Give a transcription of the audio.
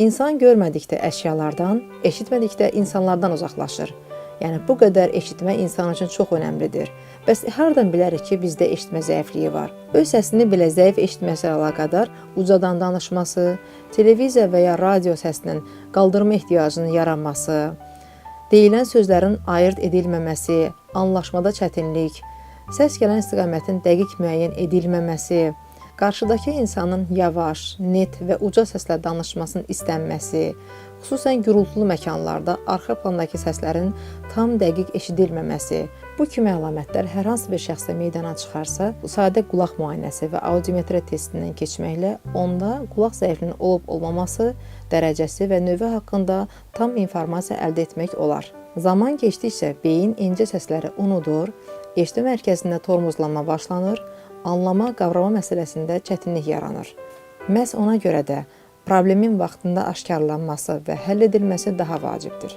İnsan görmədikdə əşyalardan, eşitmədikdə insanlardan uzaqlaşır. Yəni bu qədər eşitmə insan üçün çox önəmlidir. Bəs hardan bilərik ki, bizdə eşitmə zəifliyi var? Öz səsini belə zəif eşitməsi ilə əlaqədar ucadan danışması, televiziya və ya radio səsinin qaldırma ehtiyacının yaranması, deyilən sözlərin ayırd edilməməsi, anlaşmada çətinlik, səs gələn istiqamətin dəqiq müəyyən edilməməsi, qarşıdakı insanın yavaş, net və uca səslə danışmasının istənməsi, xüsusən gürültülü məkanlarda arxa plandakı səslərin tam dəqiq eşidilməməsi, bu kimi əlamətlər hər hansı bir şəxsdə meydana çıxarsa, sadə qulaq müayinəsi və audiometriya testindən keçməklə onda qulaq zəifliyinin olub-olmaması dərəcəsi və növü haqqında tam informasiya əldə etmək olar. Zaman keçdikcə beyin incə səsləri unudur, eşitmə mərkəzində tormozlanma başlanır, anlama, qavrama məsələsində çətinlik yaranır. Məhz ona görə də problemin vaxtında aşkarlanması və həll edilməsi daha vacibdir.